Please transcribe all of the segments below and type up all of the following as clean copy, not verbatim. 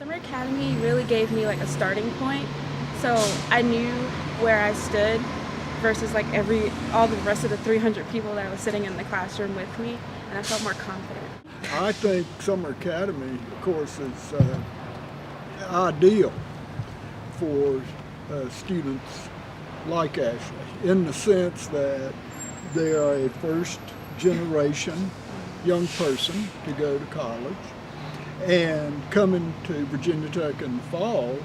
Summer Academy really gave me like a starting point, so I knew where I stood versus like all the rest of the 300 people that was sitting in the classroom with me, and I felt more confident. I think Summer Academy, of course, is ideal for students like Ashley in the sense that they are a first generation young person to go to college, and coming to Virginia Tech in the fall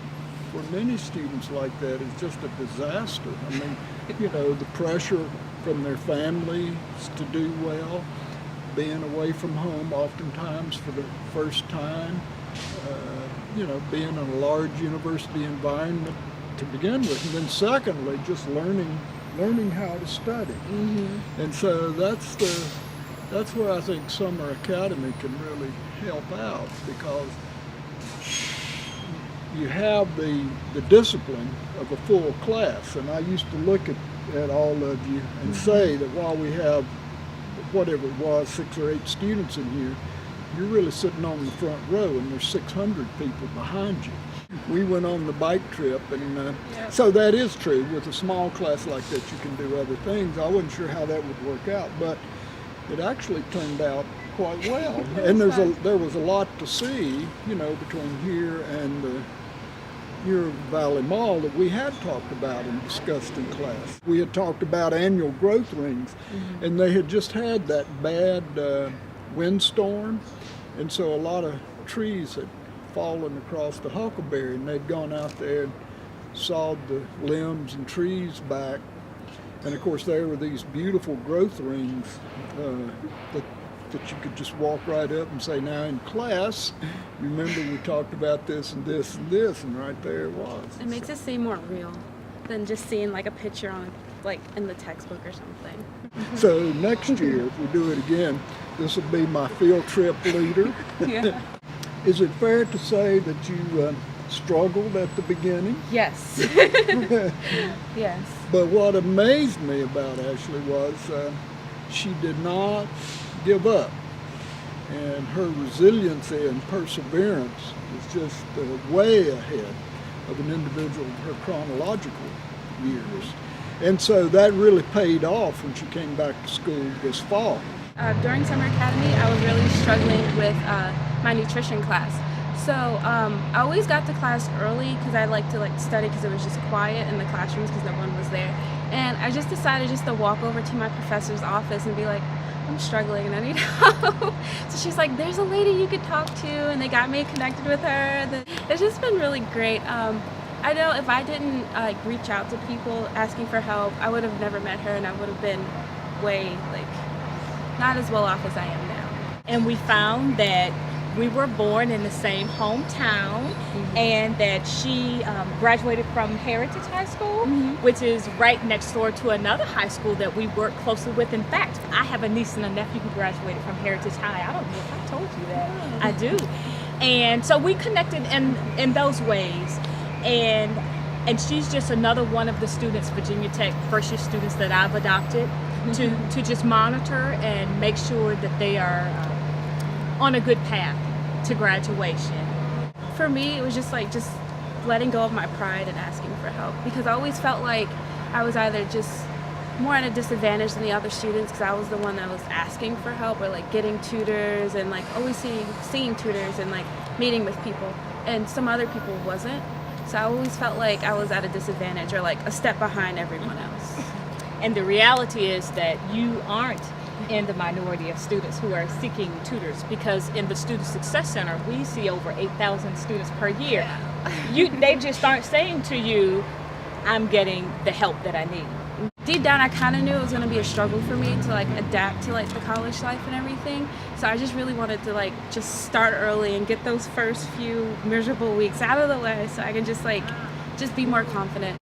for many students like that is just a disaster. I mean, the pressure from their families to do well, being away from home oftentimes for the first time, being in a large university environment to begin with, and then secondly, just learning how to study. Mm-hmm. And so that's where I think Summer Academy can really help out, because you have the discipline of a full class. And I used to look at all of you and say that while we have whatever it was, 6 or 8 students in here, you're really sitting on the front row and there's 600 people behind you. We went on the bike trip, and so that is true. With a small class like that, you can do other things. I wasn't sure how that would work out, but it actually turned out quite well. And there was a lot to see, between here and the Muir Valley Mall that we had talked about and discussed in class. We had talked about annual growth rings, and they had just had that bad windstorm, and so a lot of trees had fallen across the Huckleberry, and they'd gone out there and sawed the limbs and trees back. And of course there were these beautiful growth rings that you could just walk right up and say, now in class, remember we talked about this and this and this, and right there it was. It makes it seem more real than just seeing like a picture on like in the textbook or something. So next year, if we do it again, this will be my field trip leader. Yeah. Is it fair to say that you struggled at the beginning? Yes. Yes. But what amazed me about Ashley was she did not give up. And her resiliency and perseverance was just way ahead of an individual in her chronological years. And so that really paid off when she came back to school this fall. During Summer Academy, I was really struggling with my nutrition class. So I always got to class early because I like to study because it was just quiet in the classrooms because no one was there. And I just decided just to walk over to my professor's office and be like, I'm struggling and I need help. So she's like, there's a lady you could talk to, and they got me connected with her. It's just been really great. I know if I didn't reach out to people asking for help, I would have never met her, and I would have been way not as well off as I am now. And we found that we were born in the same hometown, and that she graduated from Heritage High School, which is right next door to another high school that we work closely with. In fact, I have a niece and a nephew who graduated from Heritage High. I don't know if I told you that. I do. And so we connected in those ways. And she's just another one of the students, Virginia Tech first year students, that I've adopted to just monitor and make sure that they are on a good path to graduation. For me, it was just letting go of my pride and asking for help, because I always felt like I was either just more at a disadvantage than the other students because I was the one that was asking for help, or getting tutors and always seeing tutors and meeting with people, and some other people wasn't. So I always felt like I was at a disadvantage or a step behind everyone else. And the reality is that you aren't in the minority of students who are seeking tutors, because in the Student Success Center, we see over 8,000 students per year. Yeah. They just aren't saying to you, I'm getting the help that I need. Deep down, I kind of knew it was going to be a struggle for me to adapt to the college life and everything. So I just really wanted to just start early and get those first few miserable weeks out of the way so I can just be more confident.